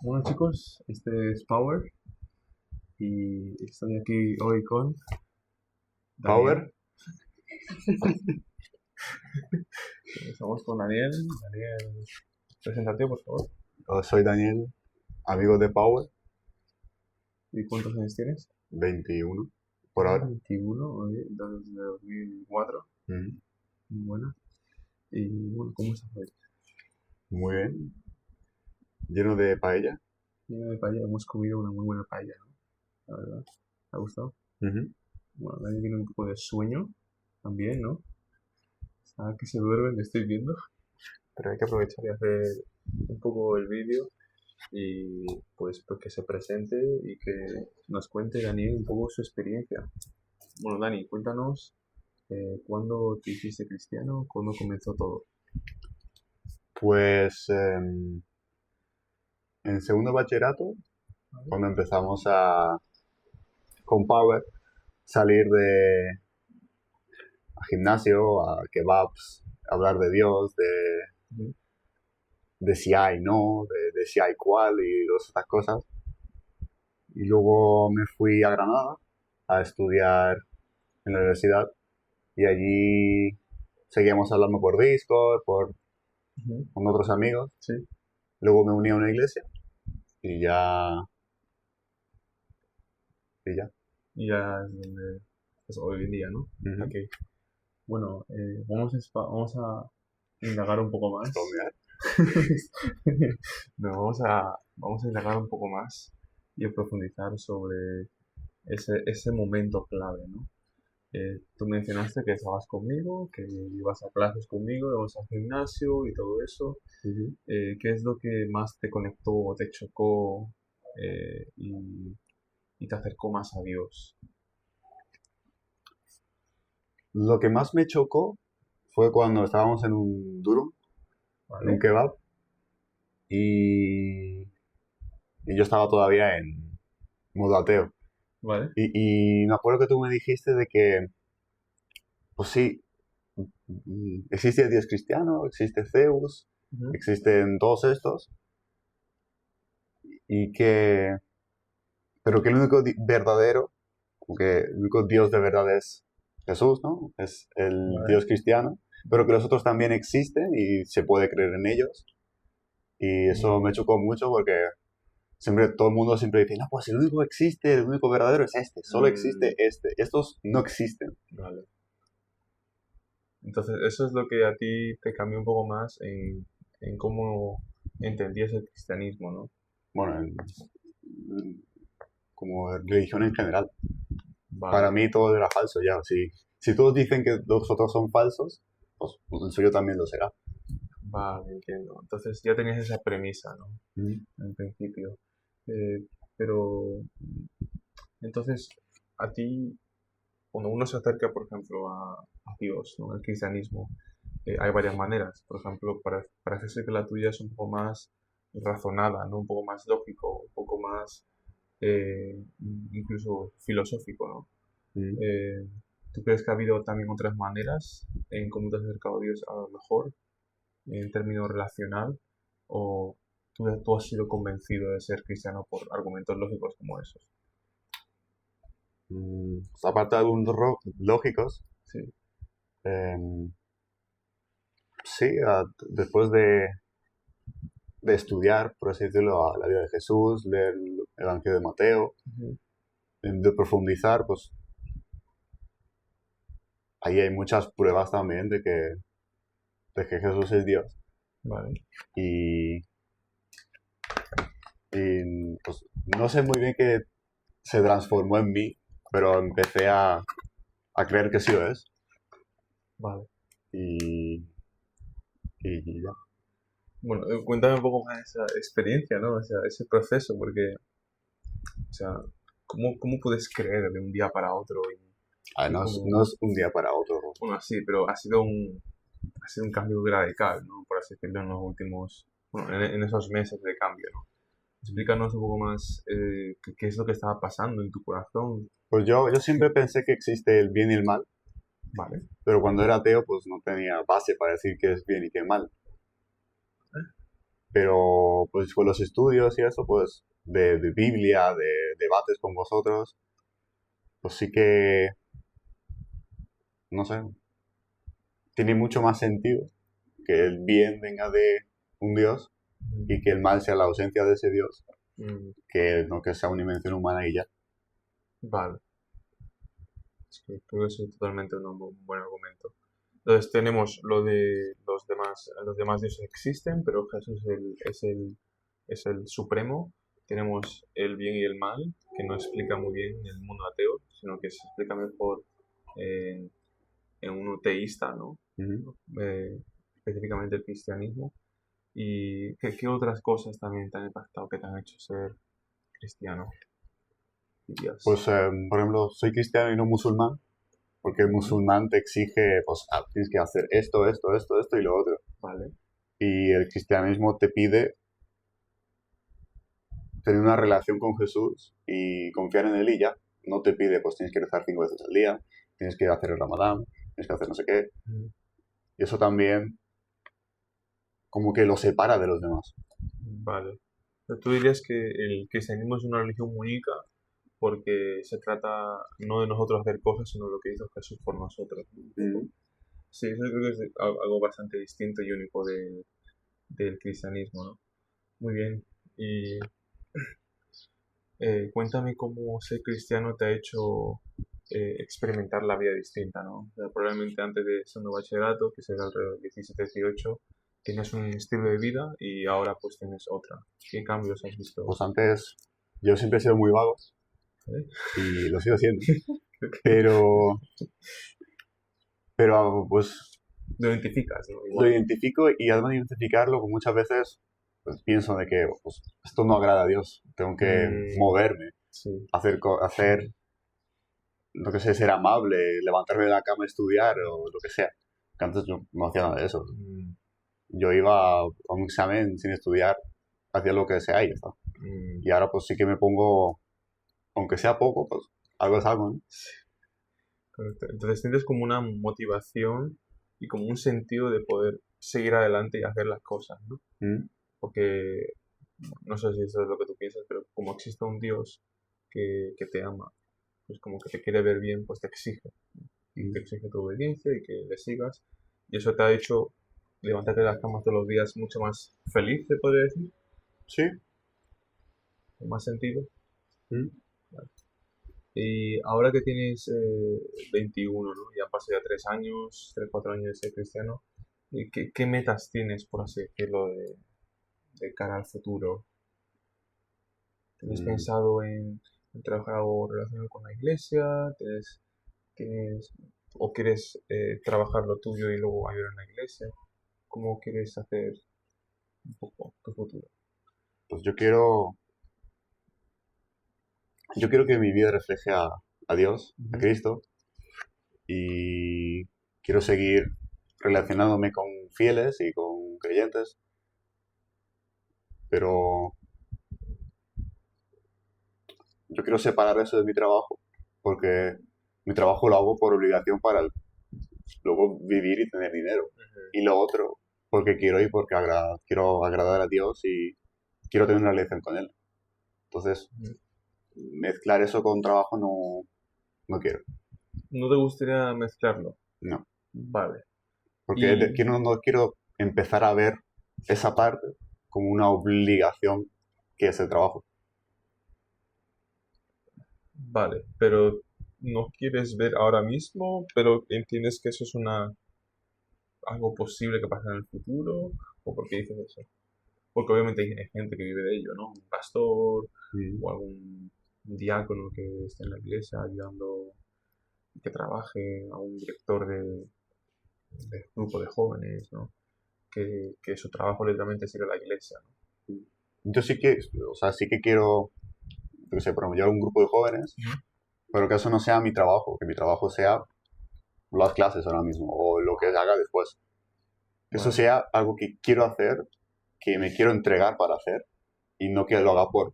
Bueno chicos, este es Power y estoy aquí hoy con Power. Daniel. Estamos con Daniel. Daniel, preséntate por favor. Soy Daniel, amigo de Power, ¿Y cuántos años tienes? 21 por ahora. 21, oye, entonces de 2004. Mm, Muy buena. Y bueno, ¿cómo estás hoy? Muy bien, lleno de paella. Lleno de paella, hemos comido una muy buena paella, ¿no? La verdad, ¿te ha gustado? Ujú. Bueno, Daniel tiene un poco de sueño también, ¿no? Está que se duerme, le estoy viendo. Pero hay que aprovechar y hacer un poco el vídeo y pues que se presente y que nos cuente Dani un poco su experiencia. Bueno, Dani, cuéntanos cuándo te hiciste cristiano, cuándo comenzó todo. Pues en segundo bachillerato, ¿Vale? cuando empezamos con Power, salir de a gimnasio, a kebabs, hablar de Dios, Ujú. de si hay no, de si hay cuál y todas estas cosas. Y luego me fui a Granada a estudiar en la universidad y allí seguíamos hablando por Discord, Ujú. con otros amigos. Sí, Luego me uní a una iglesia y ya. y ya es donde es hoy en día, ¿no? Ujú. Aquí. Bueno, vamos a indagar un poco más. Bromear. No, vamos a indagar un poco más y a profundizar sobre ese momento clave, ¿no? Tú mencionaste que estabas conmigo, que ibas a clases conmigo, ibas al gimnasio y todo eso. Ujú. ¿Qué es lo que más te conectó o te chocó y te acercó más a Dios? Lo que más me chocó fue cuando estábamos en un ¿Vale? kebab, y, y yo estaba todavía en modo ateo. ¿Vale? Y me acuerdo que tú me dijiste de que, pues sí, existe el Dios cristiano, existe Zeus, Ujú. existen todos estos, y que, pero que el único verdadero, como que el único Dios de verdad es Jesús, ¿no? Es el ¿Vale? Dios cristiano, pero que los otros también existen y se puede creer en ellos. Y eso me Mm, chocó mucho porque siempre todo el mundo siempre dice, no, pues el único que existe, el único verdadero es este, solo existe mm, este. Estos no existen. vale. Entonces, eso es lo que a ti te cambió un poco más en cómo entendías el cristianismo, ¿no? Bueno, como religión en general. Para Vale, mí todo era falso ya. Si todos dicen que los otros son falsos, pues el suyo también lo será. vale, entiendo. Entonces ya tenías esa premisa, ¿no? Mm. En principio. Pero entonces, a ti, cuando uno se acerca, por ejemplo, a Dios, ¿no? Al cristianismo, hay varias maneras. Por ejemplo, parece ser que la tuya es un poco más razonada, ¿no? Un poco más lógico, un poco más incluso filosófico, ¿no? Mm. Eh, ¿Tú crees que ha habido también otras maneras en cómo te has acercado a Dios a lo mejor, en términos relacional, o tú has sido convencido de ser cristiano por argumentos lógicos como esos? Aparte de algunos lógicos, Sí. em, sí, después de estudiar, por así decirlo, a la vida de Jesús, leer el Evangelio de Mateo, Ujú. de profundizar, pues ahí hay muchas pruebas también de que Jesús es Dios. Vale. Y, y, pues no sé muy bien qué se transformó en mí, pero empecé a creer que sí lo es. Vale. Y, y ya. Bueno, cuéntame un poco más de esa experiencia, ¿no? O sea, ese proceso, porque, o sea, ¿cómo puedes creer de un día para otro? A ver, Y no cómo, es un día para otro. bueno, sí, pero ha sido un cambio radical, ¿no? Por así decirlo, en los últimos, bueno, en esos meses de cambio, ¿no? Explícanos un poco más qué es lo que estaba pasando en tu corazón. Pues yo siempre pensé que existe el bien y el mal, Vale. pero cuando era ateo pues no tenía base para decir qué es bien y qué es mal. Pero pues con los estudios y eso, pues de Biblia, de debates con vosotros, pues sí que, no sé, tiene mucho más sentido que el bien venga de un Dios y que el mal sea la ausencia de ese Dios, Mm, que no que sea una invención humana y ya. vale. Es que creo que es totalmente un buen argumento. Entonces tenemos lo de los demás dioses existen, pero Jesús es el supremo. Tenemos el bien y el mal, que no explica muy bien en el mundo ateo, sino que se explica mejor en, en un teísta, ¿no? Ujú. Eh, Específicamente el cristianismo. ¿Y qué otras cosas también te han impactado que te han hecho ser cristiano, dirías? Pues, por ejemplo, soy cristiano y no musulmán, porque el Ujú. musulmán te exige, pues, tienes que hacer esto, esto, esto, esto y lo otro. Vale. Y el cristianismo te pide tener una relación con Jesús y confiar en él y ya. No te pide, pues tienes que rezar 5 veces al día, tienes que hacer el ramadán, tienes que hacer no sé qué. Mm, Y eso también como que lo separa de los demás. vale. Pero tú dirías que el cristianismo es una religión única porque se trata no de nosotros hacer cosas, sino lo que hizo Jesús por nosotros, ¿no? Un poco. Mm. Sí, eso creo que es algo bastante distinto y único del cristianismo, ¿no? Muy bien. Y cuéntame cómo ser cristiano te ha hecho experimentar la vida distinta, ¿no? O sea, probablemente antes de segundo bachillerato, que será alrededor de 17-18, tienes un estilo de vida y ahora pues tienes otra. ¿Qué cambios has visto? Pues antes yo siempre he sido muy vago ¿Eh? y lo sigo siendo. Pero, pero pues Lo identificas, ¿no? lo Igual. identifico y además de identificarlo, pues muchas veces pues, pienso de que pues, esto no agrada a Dios. Tengo que Mm, moverme, sí. hacer lo que sé, ser amable, levantarme de la cama, estudiar o lo que sea. Que antes yo no hacía nada de eso. Mm, Yo iba a un examen sin estudiar, hacía lo que sea y ya está. mm, Y ahora pues sí que me pongo, aunque sea poco, pues algo es algo, ¿no? correcto. Entonces sientes como una motivación y como un sentido de poder seguir adelante y hacer las cosas, ¿no? Mm, Porque no sé si eso es lo que tú piensas, pero como existe un Dios que te ama, pues como que te quiere ver bien, pues te exige. Y te mm. exige tu obediencia y que le sigas. Y eso te ha hecho levantarte de las camas todos los días mucho más feliz, te podría decir, Sí. con más sentido. Mm. Y ahora que tienes 21, ¿no? Ya han pasado ya 3 años, 3, 4 años de ser cristiano. ¿Y qué metas tienes, por así decirlo, de cara al futuro? ¿Tienes Mm. pensado en trabajar algo relacionado con la iglesia? ¿Tienes, o quieres trabajar lo tuyo y luego ayudar en la iglesia? ¿Cómo quieres hacer un poco tu futuro? Pues yo quiero que mi vida refleje a Dios, a Ujú. Cristo, y quiero seguir relacionándome con fieles y con creyentes, pero yo quiero separar eso de mi trabajo, porque mi trabajo lo hago por obligación para luego vivir y tener dinero. Ujú. Y lo otro, porque quiero y porque quiero agradar a Dios y quiero tener una relación con Él. Entonces, Ujú. mezclar eso con trabajo no quiero. ¿No te gustaría mezclarlo? No. Vale. Porque Y no quiero empezar a ver esa parte como una obligación que es el trabajo. vale, pero no quieres ver ahora mismo, pero entiendes que eso es algo posible que pase en el futuro, o por qué dices eso. Porque obviamente hay gente que vive de ello, ¿no? Un pastor Mm. o algún diácono que esté en la iglesia ayudando, que trabaje, a un director de grupo de jóvenes, ¿no? Que su trabajo literalmente es ir a la iglesia, ¿no? Yo sí que, o sea, sí que quiero, yo qué sé, por ejemplo, llevar un grupo de jóvenes, pero que eso no sea mi trabajo, que mi trabajo sea las clases ahora mismo o lo que haga después. Que eso Vale, sea algo que quiero hacer, que me quiero entregar para hacer y no que lo haga por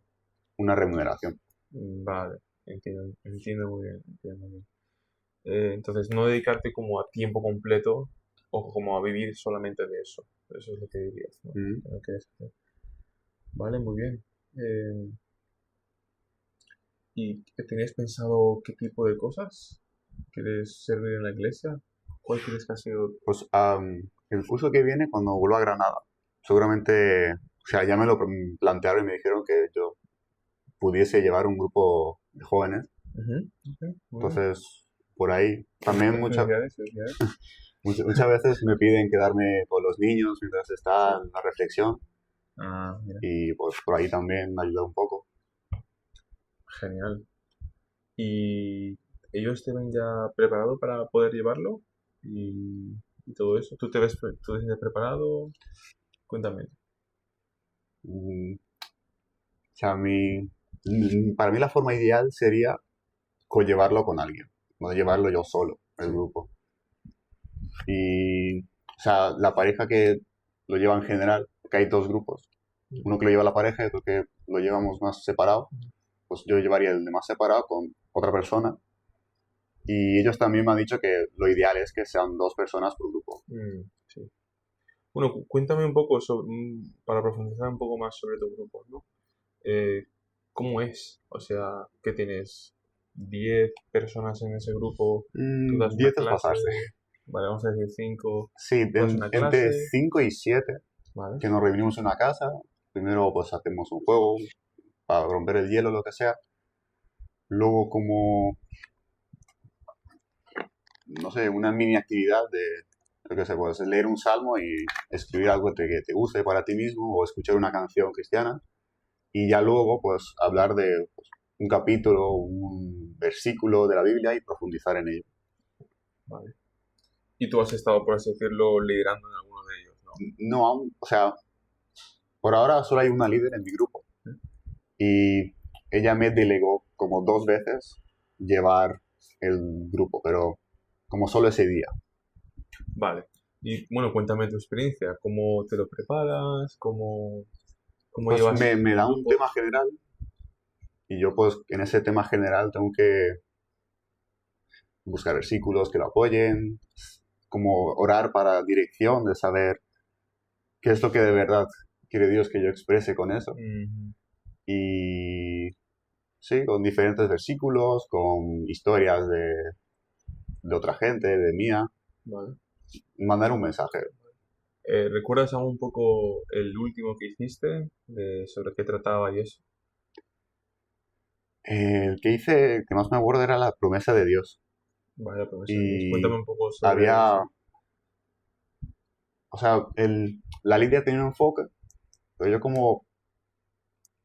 una remuneración. vale, entiendo muy bien, entiendo muy bien. Entonces, no dedicarte como a tiempo completo o como a vivir solamente de eso. Eso es lo que dirías, ¿no? Mm. Que no quieres hacer. Vale, muy bien. Eh, ¿Y tenías pensado qué tipo de cosas quieres servir en la iglesia? ¿Cuál crees que ha sido? Pues el curso que viene, cuando vuelva a Granada, seguramente, o sea, ya me lo plantearon y me dijeron que yo pudiese llevar un grupo de jóvenes. Ujú, ok, muy bien. Entonces, por ahí, también Felicidades, felicidades. muchas veces me piden quedarme con los niños mientras está Sí. la reflexión Ah, mira, y pues por ahí también me ayuda un poco. genial. ¿Y ellos te ven ya preparado para poder llevarlo? Y todo eso. ¿Tú te sientes preparado? Cuéntame. Mm, O sea, para mí la forma ideal sería llevarlo con alguien, no llevarlo yo solo, el Sí. grupo. Y, o sea, la pareja que lo lleva en general, que hay dos grupos, uno que lo lleva la pareja y otro que lo llevamos más separado, pues yo llevaría el de más separado con otra persona. Y ellos también me han dicho que lo ideal es que sean dos personas por grupo. Sí. Bueno, cuéntame un poco para profundizar un poco más sobre tu grupo, ¿no? Eh, ¿Cómo es? O sea, ¿qué tienes? 10 personas en ese grupo, tú das una 10 es clase, pasarse. vale, vamos a decir 5, Sí, tú das una entre clase, 5 y 7 ¿vale? que nos reunimos en una casa. Primero pues hacemos un juego para romper el hielo, lo que sea. Luego como, no sé, una mini actividad de, lo que sé, pues leer un salmo y escribir algo que te guste para ti mismo o escuchar una canción cristiana. Y ya luego pues hablar de pues, un capítulo, un versículo de la Biblia y profundizar en ello. Vale. Y tú has estado, por así decirlo, liderando en alguno de ellos, ¿no? No aún, o sea, por ahora solo hay una líder en mi grupo ¿Eh? y ella me delegó como 2 veces llevar el grupo, pero como solo ese día. Vale. Y bueno, cuéntame tu experiencia, ¿cómo te lo preparas? ¿Cómo Pues llevas me tu da un grupo? tema general y yo pues en ese tema general tengo que buscar versículos que lo apoyen, como orar para dirección de saber qué es lo que de verdad quiere Dios que yo exprese con eso. Ujú, Y sí, con diferentes versículos, con historias de otra gente, de mía, vale. mandar un mensaje. ¿Recuerdas aún un poco el último que hiciste? ¿Sobre qué trataba y eso? El que hice, que más me acuerdo era la promesa de Dios. Vaya promesa de Dios. Cuéntame Y un poco sobre había, eso. o sea, la Lidia tenía un enfoque, pero yo como,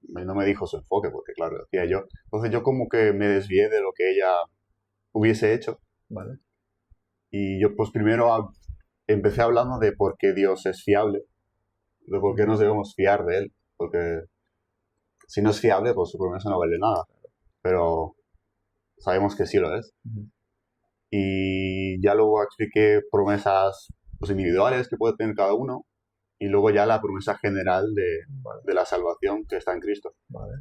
no me dijo su enfoque, porque claro, lo hacía yo. Entonces yo como que me desvié de lo que ella hubiese hecho. Vale. Y yo pues primero empecé hablando de por qué Dios es fiable, de por qué Ujú, nos debemos fiar de Él, porque si no es fiable, pues su promesa no vale nada, pero sabemos que sí lo es. ujú. Y ya luego expliqué promesas pues, individuales que puede tener cada uno, y luego ya la promesa general Vale, de la salvación que está en Cristo. vale.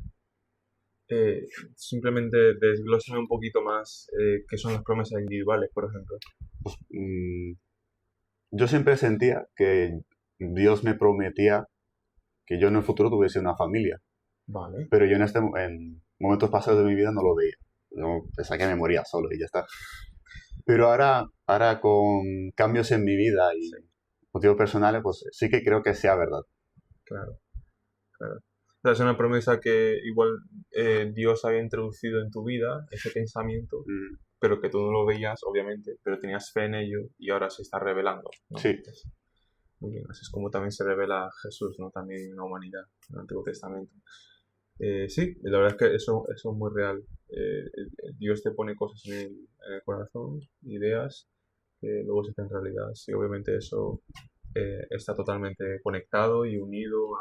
Simplemente desglósame un poquito más qué son las promesas individuales, por ejemplo. Mm, yo siempre sentía que Dios me prometía que yo en el futuro tuviese una familia, Vale. pero yo en momentos pasados de mi vida no lo veía. Yo pensaba que me moría solo y ya está. Pero ahora con cambios en mi vida Sí, y motivos personales, pues sí, sí que creo que sea verdad. claro, claro. O sea, es una promesa que igual Dios había introducido en tu vida, ese pensamiento, Mm, pero que tú no lo veías, obviamente, pero tenías fe en ello y ahora se está revelando, ¿no? sí, Muy bien, así es como también se revela Jesús, ¿no? También en la humanidad, en el Antiguo Testamento. Sí, la verdad es que eso es muy real. Dios te pone cosas en el corazón, ideas, que luego se hacen realidad. Sí, obviamente eso está totalmente conectado y unido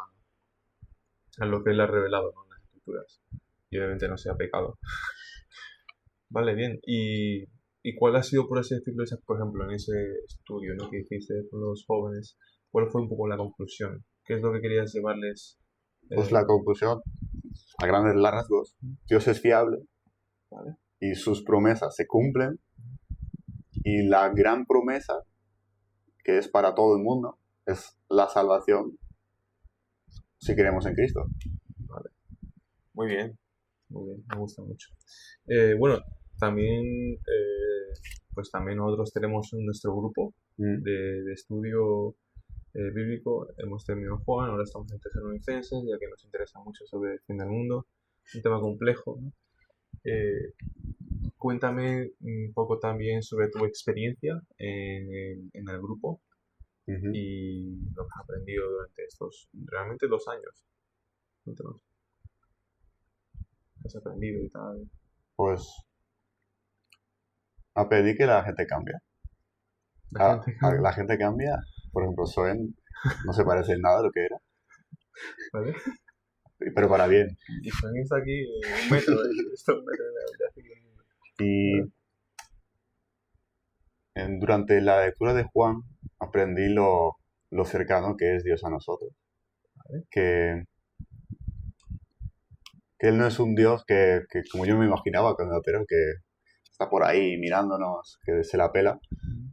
a lo que Él ha revelado, ¿no? En las Escrituras. Y obviamente no sea pecado. Vale, bien. ¿Y cuál ha sido, por así decirlo, por ejemplo, en ese estudio, ¿no? que hiciste con los jóvenes? ¿Cuál fue un poco la conclusión? ¿Qué es lo que querías llevarles? pues la Eh, conclusión, a grandes rasgos, Dios es fiable ¿Vale? y sus promesas se cumplen y la gran promesa que es para todo el mundo es la salvación si creemos en Cristo. Vale. Muy bien, me gusta mucho. Bueno, también, pues también nosotros tenemos nuestro grupo Mm, de estudio bíblico. Hemos terminado Juan, ahora estamos en Tesalonicenses, ya que nos interesa mucho sobre el fin del mundo. Un tema complejo, ¿no? Eh, Cuéntame un poco también sobre tu experiencia en el grupo ujú. y lo que has aprendido durante estos realmente 2 años. Cuéntanos qué has aprendido y tal. Pues aprendí que la gente cambia. La gente cambia, La gente cambia. Por ejemplo, Soen no se parece en nada a lo que era, ¿vale? pero para bien. Y Juan está aquí 1 metro, está 1 metro de aquí. Y ¿Vale? durante la lectura de Juan aprendí lo cercano que es Dios a nosotros. ¿Vale? Que, que Él no es un Dios que como yo me imaginaba cuando era que está por ahí mirándonos, que se la pela,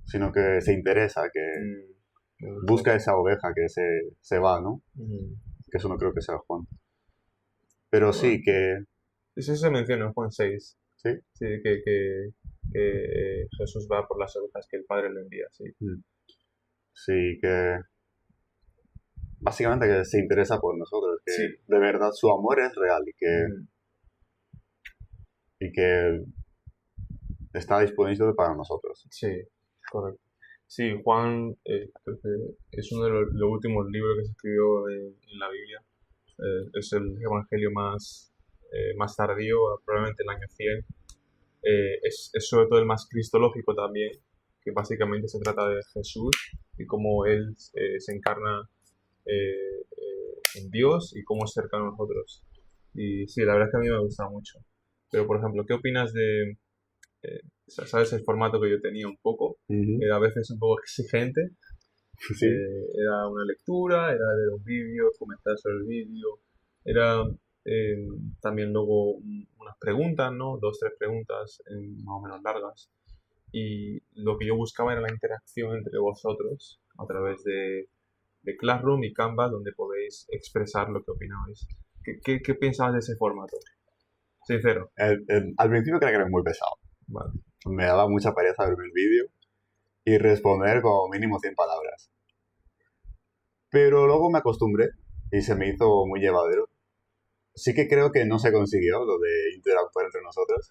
sino que se interesa, que Mm, me gusta busca eso. esa oveja que se va, ¿no? Mm, Que eso no creo que sea Juan. Pero bueno, sí, que eso se menciona en Juan 6. sí, Sí, que Jesús va por las ovejas que el Padre le envía, sí. mm, sí, que básicamente que se interesa por nosotros, que Sí. de verdad su amor es real Ujú. y que está disponible para nosotros. Sí, correcto. Sí, Juan creo que es uno de los últimos libros que se escribió en la Biblia. Es el evangelio más tardío, probablemente el año 100. Es sobre todo el más cristológico también, que básicamente se trata de Jesús y cómo Él se encarna en Dios y cómo es cercano a nosotros. Y sí, la verdad es que a mí me gusta mucho. Pero, por ejemplo, ¿qué opinas de, sabes, el formato que yo tenía un poco? Ujú. Era a veces un poco exigente. Sí, Era una lectura, era ver un vídeo, comentar sobre el vídeo. Era eh, también luego unas preguntas, ¿no? 2, 3 preguntas más o menos largas. Y lo que yo buscaba era la interacción entre vosotros a través de Classroom y Canva, donde podéis expresar lo que opinabais. ¿Qué pensabas de ese formato? Sincero. al principio creía que era muy pesado. Vale. Me daba mucha pereza ver el vídeo y responder como mínimo 100 palabras. Pero luego me acostumbré y se me hizo muy llevadero. Sí que creo que no se consiguió lo de interactuar entre nosotros.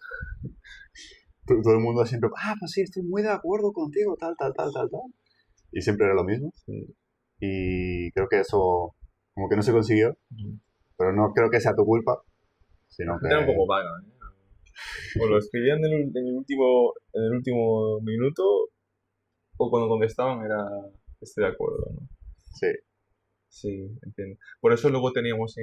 Todo el mundo siempre, pues sí, estoy muy de acuerdo contigo, tal, tal, tal, tal, tal. Y siempre era lo mismo. Sí. Y creo que eso como que no se consiguió, Ujú. pero no creo que sea tu culpa, La sino gente era un que poco vaga, ¿eh? O lo escribían en el último minuto, o cuando contestaban era estoy de acuerdo, ¿no? sí. Sí, entiendo. Por eso luego teníamos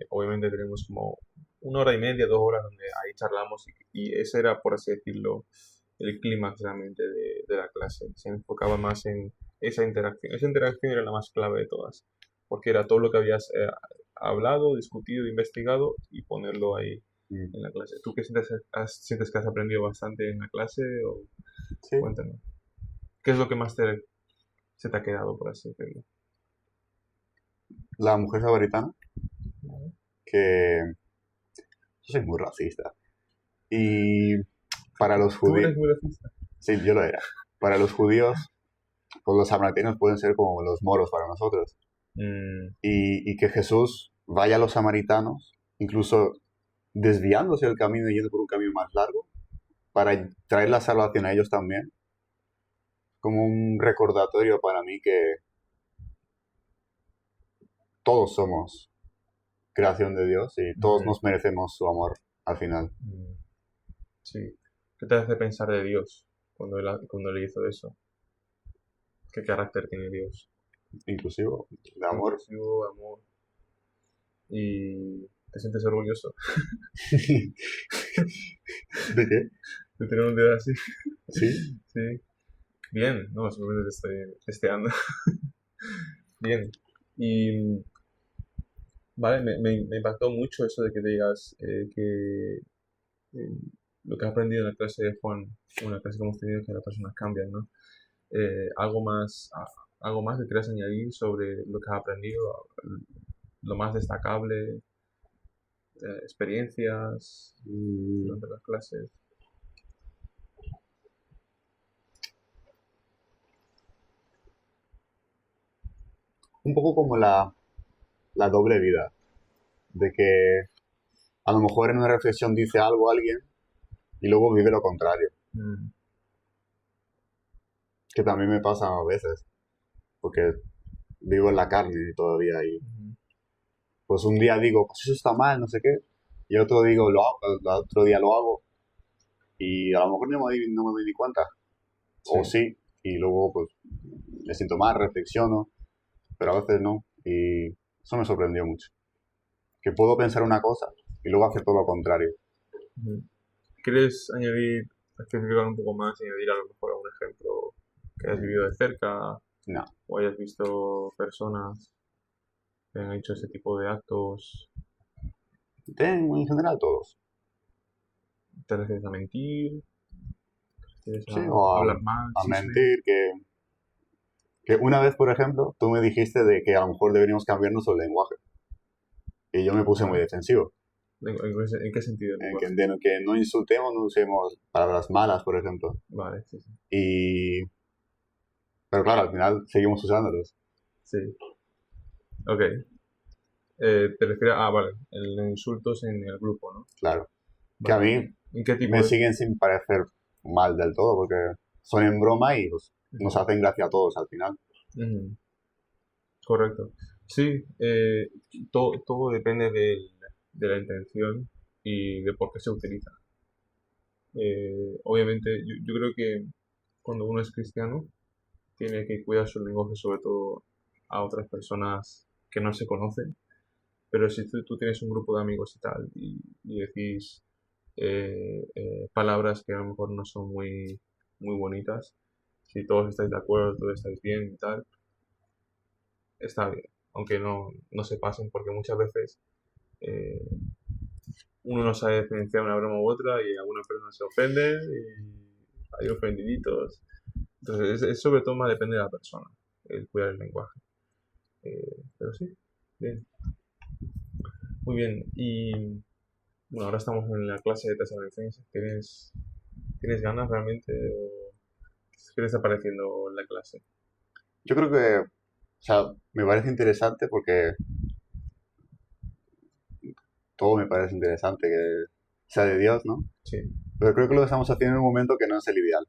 obviamente tenemos como 1 hora y media, 2 horas donde ahí charlamos y ese era, por así decirlo, el clímax realmente de la clase. Se enfocaba más en esa interacción. Esa interacción era la más clave de todas, porque era todo lo que habías hablado, discutido, investigado y ponerlo ahí Mm, en la clase. ¿Tú qué sientes que has aprendido bastante en la clase? O sí. cuéntanos. ¿Qué es lo que más se te ha quedado, por así decirlo? La mujer samaritana, ¿Vale? que yo soy muy racista. Y para los ¿Tú judíos, eres muy racista? sí, yo lo era. Para los judíos, pues los samaritanos pueden ser como los moros para nosotros. Mm, Y que Jesús vaya a los samaritanos, incluso desviándose del camino y yendo por un camino más largo, para traer la salvación a ellos también, como un recordatorio para mí que todos somos creación de Dios y todos ujú, nos merecemos su amor al final. mm, sí. ¿Qué te hace pensar de Dios cuando él hizo eso? ¿Qué carácter tiene Dios? Inclusivo, de amor. Inclusivo, amor. ¿Y te sientes orgulloso ¿De qué? de tener un dedo así? Sí. Sí. Bien, no, simplemente te estoy testeando. Bien. Y, vale, me impactó mucho eso de que digas que eh, lo que has aprendido en la clase de Juan, una clase que hemos tenido que las personas cambian, ¿no? Algo más que quieras añadir sobre lo que has aprendido. lo más destacable, experiencias durante las clases. Un poco como la doble vida, de que a lo mejor en una reflexión dice algo alguien y luego vive lo contrario, Mm, que también me pasa a veces, porque vivo en la carne todavía y ujú. pues un día digo, pues eso está mal, no sé qué, y otro digo, otro día lo hago y a lo mejor no me doy ni cuenta, o Sí. sí, y luego pues me siento mal, reflexiono, pero a veces no, y eso me sorprendió mucho, que puedo pensar una cosa y luego hacer todo lo contrario. Ujú. ¿Quieres añadir, especificar un poco más y añadir a lo mejor algún ejemplo que hayas vivido de cerca No, o hayas visto personas que han hecho ese tipo de actos? en general todos, ¿Te refieres a mentir? ¿Te refieres sí, a hablar mal, a chisme? mentir, que una vez, por ejemplo, tú me dijiste de que a lo mejor deberíamos cambiarnos el lenguaje. Y yo me puse muy Vale. defensivo. ¿En qué sentido el lenguaje? Que no insultemos, no usemos palabras malas, por ejemplo. Vale, sí, sí. Y... Pero claro, al final seguimos usándolos. Sí, ok. Te refieres a, vale, los insultos en el grupo, ¿no? Claro. Que a Vale. mí ¿En qué tipo me de...? siguen sin parecer mal del todo, porque son en broma y pues, nos Ujú, hacen gracia a todos al final. ujú. Correcto. Sí, todo depende de la intención y de por qué se utiliza. Obviamente, yo creo que cuando uno es cristiano, tiene que cuidar su lenguaje, sobre todo a otras personas que no se conocen. Pero si tú tienes un grupo de amigos y tal, y decís palabras que a lo mejor no son muy bonitas, si todos estáis de acuerdo, todos estáis bien y tal, está bien. Aunque no se pasen, porque muchas veces eh, uno no sabe diferenciar una broma u otra y algunas personas se ofenden y hay ofendiditos. Entonces, es sobre todo más depende de la persona, el cuidar el lenguaje. Pero sí, bien. Muy bien. Y bueno, ahora estamos en la clase de tesalonicenses. ¿Tienes ganas realmente o qué te está pareciendo la clase? Yo creo que, o sea, me parece interesante porque todo me parece interesante que sea de Dios, ¿no? Sí, Pero creo que lo estamos haciendo en un momento que no es el ideal.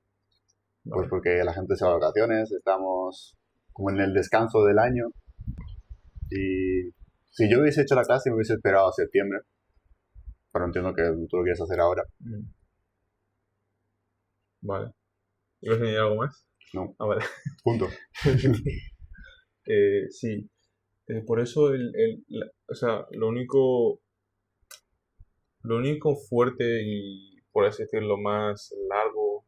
Pues vale. porque la gente se va de vacaciones, estamos como en el descanso del año y si yo hubiese hecho la clase me hubiese esperado a septiembre, pero entiendo que tú lo quieres hacer ahora. Mm, vale. ¿Ibas a añadir algo más? No, Ah, vale. punto. Sí. Por eso, o sea, lo único fuerte y, por así decirlo, más largo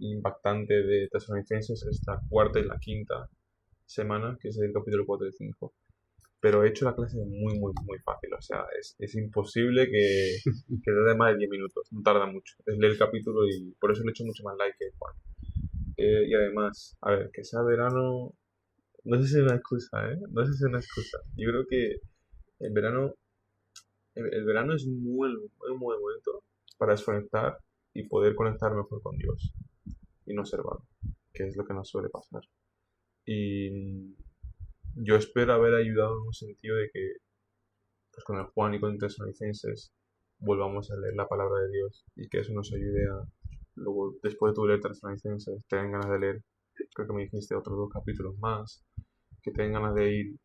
e impactante de Tesalonicenses es la cuarta y la quinta semana, que es el capítulo 4 y 5. Pero he hecho la clase muy fácil. O sea, es imposible que tarde más de 10 minutos. No tarda mucho. Es leer el capítulo y por eso le he hecho mucho más like que Juan. Y además, a ver, que sea verano, no sé si es una excusa, ¿eh? No sé si es una excusa. Yo creo que el verano, el verano es muy buen momento para desconectar y poder conectar mejor con Dios y no ser vago, que es lo que nos suele pasar. Y yo espero haber ayudado en un sentido de que pues con el Juan y con Tesalonicenses volvamos a leer la palabra de Dios y que eso nos ayude a, luego, después de tu leer Tesalonicenses, te den ganas de leer, creo que me dijiste otros dos capítulos más, que te den ganas de ir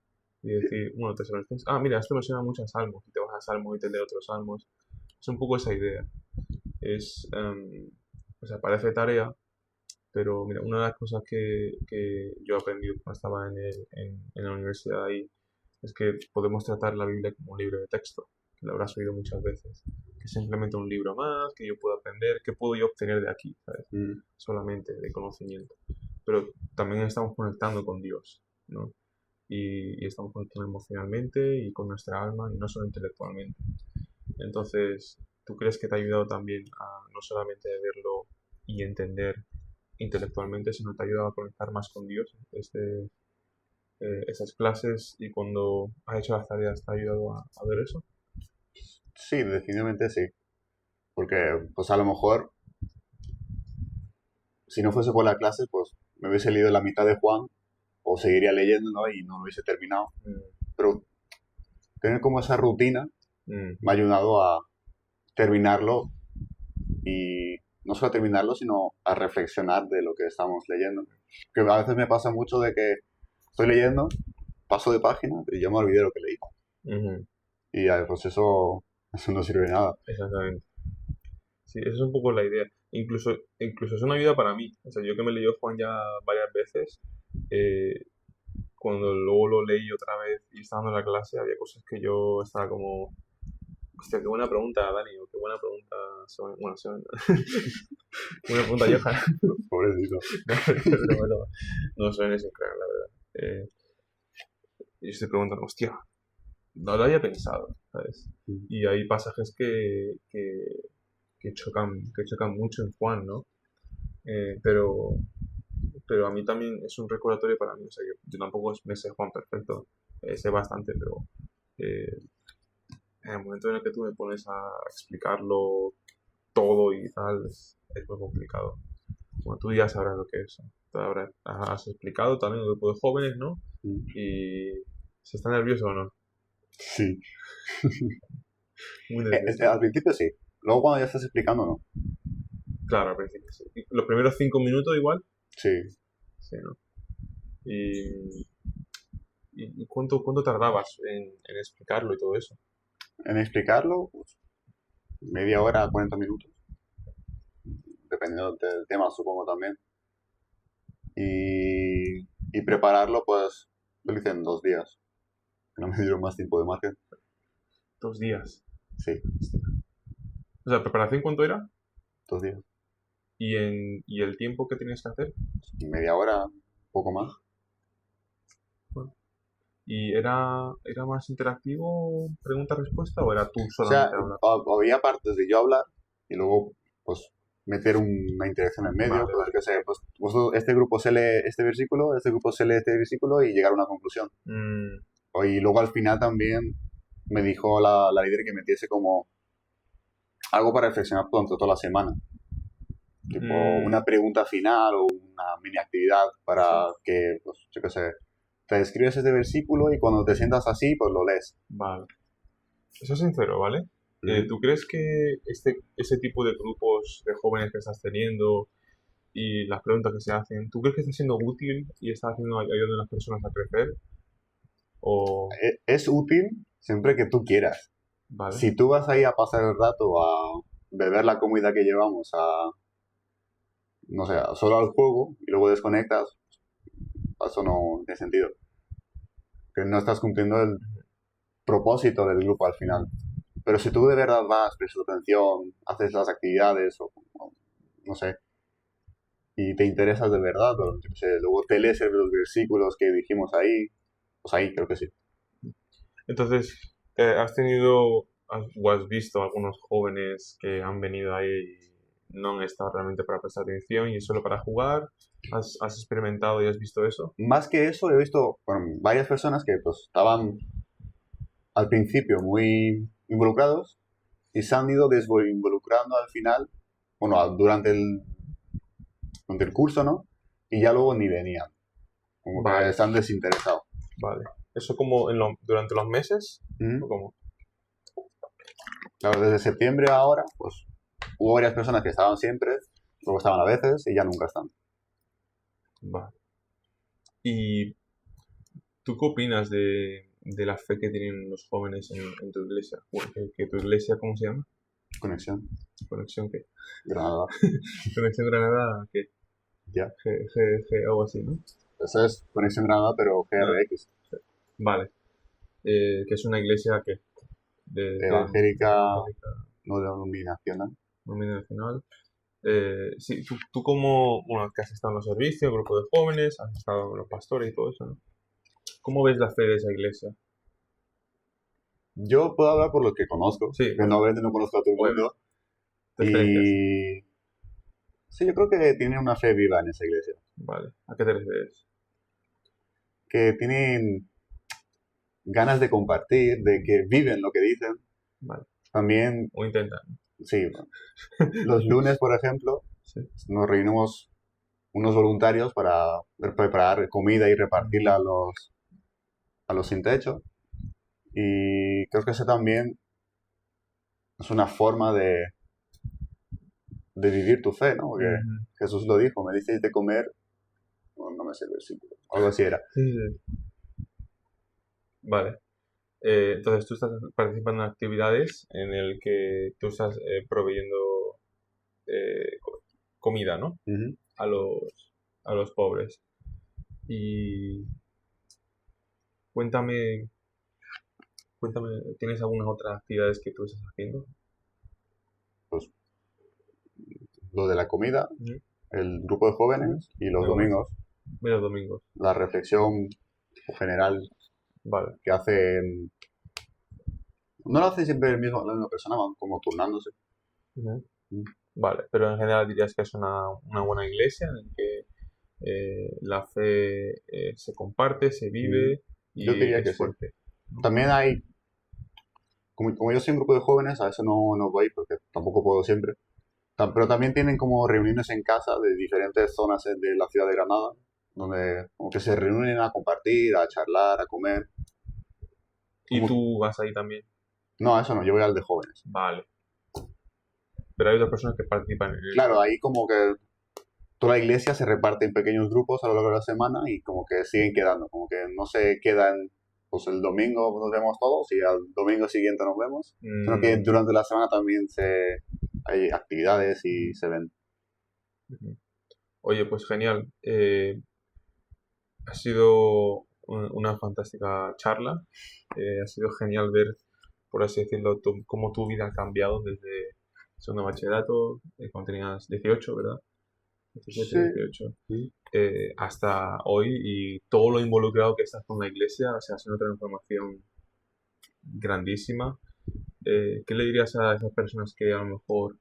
y decir, bueno, Tesalonicenses, mira, esto me suena mucho a Salmos, y te vas a Salmos y te lees otros Salmos. Es un poco esa idea. Es, o sea, parece tarea, pero mira, una de las cosas que yo aprendí cuando estaba en la universidad ahí es que podemos tratar la Biblia como un libro de texto, que lo habrás oído muchas veces, que es simplemente un libro más, que yo puedo aprender, que puedo yo obtener de aquí, ¿sabes? Mm, Solamente de conocimiento. Pero también estamos conectando con Dios, ¿no? Y estamos conectando emocionalmente y con nuestra alma y no solo intelectualmente. Entonces, ¿tú crees que te ha ayudado también a no solamente verlo y entender intelectualmente, sino te ha ayudado a conectar más con Dios? esas clases y cuando has hecho las tareas te ha ayudado a ver eso? Sí, definitivamente sí. Porque, pues a lo mejor, si no fuese por la clase, pues me hubiese leído la mitad de Juan o seguiría leyendo, ¿no? Y no lo hubiese terminado. Mm, Pero tener como esa rutina mm, me ha ayudado a terminarlo y no solo a terminarlo, sino a reflexionar de lo que estamos leyendo. Que a veces me pasa mucho de que estoy leyendo, paso de página y yo me olvidé lo que leí. ujú, Y pues eso no sirve de nada. exactamente. Sí, esa es un poco la idea. Incluso es una ayuda para mí. O sea, yo que me leyó Juan ya varias veces, eh, cuando luego lo leí otra vez y estaba en la clase, había cosas que yo estaba como, hostia, qué buena pregunta, Dani, o qué buena pregunta, bueno, buena pregunta, Johan. Pobrecito. No, no suena sin creer, la verdad. Y se preguntan, hostia, no lo había pensado, ¿sabes? Y hay pasajes que chocan mucho en Juan, ¿no? Eh, pero, pero a mí también es un recordatorio para mí. O sea, yo tampoco me sé Juan perfecto, sé bastante, pero eh, en el momento en el que tú me pones a explicarlo todo y tal, es muy complicado. Bueno, tú ya sabrás lo que es. ¿No? Tú has explicado también un grupo de jóvenes, ¿no? Y se está nervioso o no. Sí. Muy nervioso. Al principio sí. Luego cuando ya estás explicando, no. Claro, al principio sí. Y los primeros 5 minutos igual, Sí. sí, ¿no? Y, y cuánto tardabas en explicarlo y todo eso. En explicarlo, pues, media hora, 40 minutos. Dependiendo del tema, supongo también. Y prepararlo, pues, lo hice en 2 días. Que no me dieron más tiempo de margen. 2 días. Sí, O sea, ¿preparación cuánto era? 2 días. Y el tiempo que tenías que hacer? Media hora, poco más. Bueno. ¿Y era más interactivo pregunta-respuesta o era tú O sea, solamente hablar? había partes de yo hablar y luego, pues, meter una interacción en medio. Vale, Pues, vale. yo qué sé, pues, este grupo se lee este grupo se lee este versículo y llegar a una conclusión. Mm, Y luego al final también me dijo la líder que metiese como algo para reflexionar durante toda la semana. Tipo mm, una pregunta final o una mini actividad sí, para que, pues, yo qué sé, te describes este versículo y cuando te sientas así, pues lo lees. vale. Eso es sincero, ¿vale? Ujú. ¿Tú crees que ese tipo de grupos de jóvenes que estás teniendo y las preguntas que se hacen, ¿tú crees que está siendo útil y está ayudando a las personas a crecer? O, Es útil siempre que tú quieras. vale. Si tú vas ahí a pasar el rato, a beber la comida que llevamos, a, no sé, solo al juego y luego desconectas, eso no tiene sentido. Que no estás cumpliendo el propósito del grupo al final. Pero si tú de verdad vas, prestas atención, haces las actividades o no sé, y te interesas de verdad, o yo qué sé, luego te lees los versículos que dijimos ahí, pues ahí creo que sí. Entonces, o has visto algunos jóvenes que han venido ahí y no han estado realmente para prestar atención y solo para jugar? ¿Has experimentado y has visto eso? Más que eso, he visto bueno, varias personas que pues estaban al principio muy involucrados y se han ido desinvolucrando al final, bueno, durante el curso, ¿no? Y ya luego ni venían, como que Vale, están desinteresados. vale. ¿Eso como durante los meses? ¿O Ujú. cómo? Claro, desde septiembre a ahora, pues hubo varias personas que estaban siempre, luego estaban a veces y ya nunca están. Vale. ¿Y tú qué opinas de la fe que tienen los jóvenes en tu iglesia? Bueno, que tu iglesia, ¿cómo se llama? Conexión, ¿Conexión qué? Granada, ¿Conexión Granada qué? ya. Algo así, ¿no? Eso es Conexión Granada, pero Ah, GRX. vale. Que es una iglesia que de Evangélica evangélica no denominacional. nominacional. Sí, tú como, bueno, que has estado en los servicios, grupo de jóvenes, has estado con los pastores y todo eso, ¿no? ¿Cómo ves la fe de esa iglesia? Yo puedo hablar por lo que conozco, Sí, que no, bueno, obviamente no conozco a todo el obviamente, mundo. tu experiencia, sí. Y sí, yo creo que tiene una fe viva en esa iglesia. Vale, ¿a qué te refieres? que tienen ganas de compartir, de que viven lo que dicen. Vale. También, O intentan. sí, los lunes, por ejemplo, Sí. nos reunimos unos voluntarios para preparar comida y repartirla a los sin techo. Y creo que eso también es una forma de vivir tu fe, ¿no? Porque Ujú. Jesús lo dijo, me dices de comer, bueno, no me sé el versículo, algo así era. Sí, sí. Vale. Entonces tú estás participando en actividades en el que tú estás proveyendo comida, ¿no? Ujú. A a los pobres. Y cuéntame, cuéntame, ¿tienes algunas otras actividades que tú estás haciendo? Pues lo de la comida, Ujú. el grupo de Ujú. jóvenes y los ¿Algo más? domingos, Los domingos. la reflexión general Vale. que hacen, no lo hace siempre la misma persona, van como turnándose. Ujú. Mm. Vale, pero en general dirías que es una buena iglesia en la que la fe se comparte, se Mm. vive Yo y diría que es sí. fuerte, ¿no? También hay, como yo soy un grupo de jóvenes, a veces no voy porque tampoco puedo siempre. Pero también tienen como reuniones en casa de diferentes zonas de la ciudad de Granada, donde como que se reúnen a compartir, a charlar, a comer. Y Como, tú vas ahí también. no, eso no, yo voy al de jóvenes. Vale. Pero hay otras personas que participan en él Claro, también. ahí como que toda la iglesia se reparte en pequeños grupos a lo largo de la semana y como que siguen quedando, como que no se quedan, pues el domingo nos vemos todos y al domingo siguiente nos vemos, sino que Mm, durante la semana también hay actividades y se ven. ujú. Oye, pues genial. Ha sido una fantástica charla. Ha sido genial ver, por así decirlo, cómo tu vida ha cambiado desde segundo bachillerato, cuando tenías 18, ¿verdad? 17, Sí. 18, hasta hoy y todo lo involucrado que estás con la iglesia, o sea, es una transformación grandísima. ¿Qué le dirías a esas personas que a lo mejor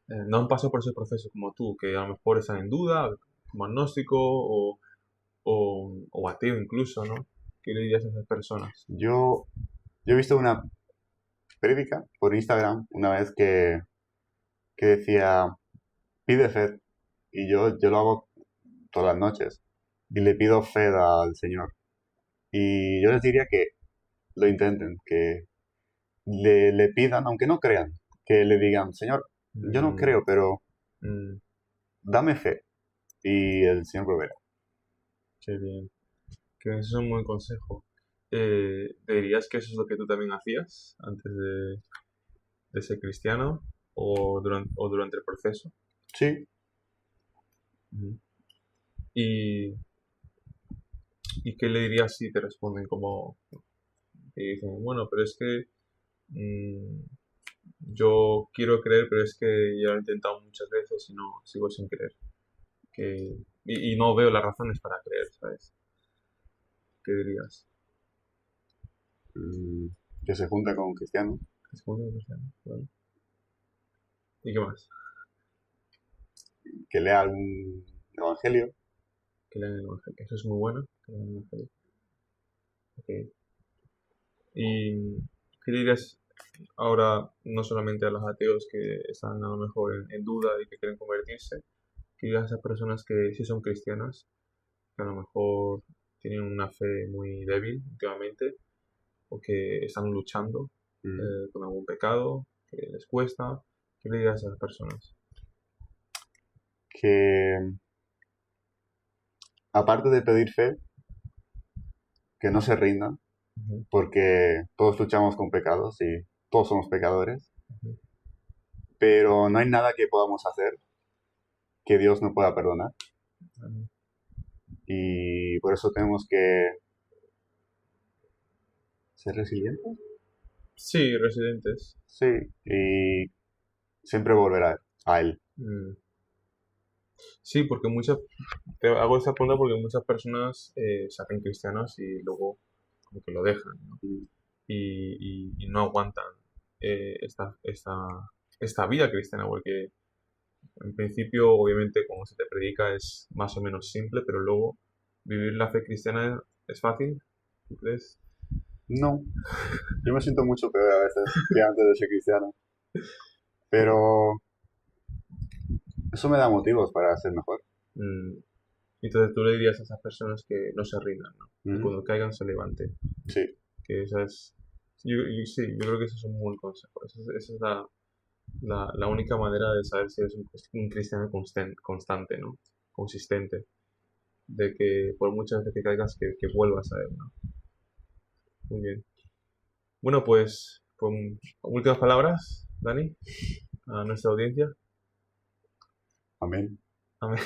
no han pasado por ese proceso como tú, que a lo mejor están en duda, como agnóstico o ateo incluso, ¿no? ¿Qué le dirías a esas personas? Yo, yo he visto una prédica por Instagram una vez que decía, pide fe, y yo lo hago todas las noches, y le pido fe al Señor. Y yo les diría que lo intenten, que le pidan, aunque no crean, que le digan, Señor, yo no Mm, creo, pero mm, dame fe y el Señor proveerá. qué bien. Que eso es un buen consejo. ¿Te dirías que eso es lo que tú también hacías antes de ser cristiano o durante el proceso? Sí, Ujú. ¿Y, y qué le dirías si te responden como que dicen, bueno, pero es que mm, yo quiero creer, pero es que ya lo he intentado muchas veces y no sigo sin creer? Y no veo las razones para creer, ¿sabes? ¿Qué dirías? mm, que se junte con cristianos, Es muy cristiano, ¿vale? ¿Y qué más? que lea algún evangelio. Que lean el Evangelio. Eso es muy bueno. Que lean el Evangelio. Ok. ¿Y qué dirías ahora no solamente a los ateos que están a lo mejor en duda y que quieren convertirse? ¿Qué dirías a esas personas que sí son cristianas, que a lo mejor tienen una fe muy débil últimamente o que están luchando Mm, con algún pecado que les cuesta? ¿Qué le dirías a esas personas? que aparte de pedir fe, que no se rindan, Ujú, porque todos luchamos con pecados y todos somos pecadores, ujú, pero no hay nada que podamos hacer que Dios no pueda perdonar. ujú. Y por eso tenemos que ser resilientes. Sí, residentes. Sí, y siempre volver a Él. Mm. Sí, porque te hago esta pregunta porque muchas personas se hacen cristianas y luego como que lo dejan, ¿no? Y no aguantan eh, esta, esta, esta vida cristiana, porque en principio, obviamente, como se te predica es más o menos simple, pero luego vivir la fe cristiana ¿Es fácil? ¿Tú crees? No, yo me siento mucho peor a veces que antes de ser cristiano. Pero eso me da motivos para ser mejor. Mm, Entonces tú le dirías a esas personas que no se rindan, ¿no? Que Ujú. cuando caigan se levanten. Sí, Que esa es... sí, yo creo que ese es un buen consejo. Esa es la única manera de saber si eres un cristiano constante, ¿no? Consistente. De que por muchas veces que caigas, que vuelvas a él, ¿no? Muy bien. Bueno, pues, con últimas palabras, Dani, a nuestra audiencia. amén. Amén.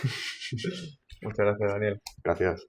Muchas gracias, Daniel. Gracias.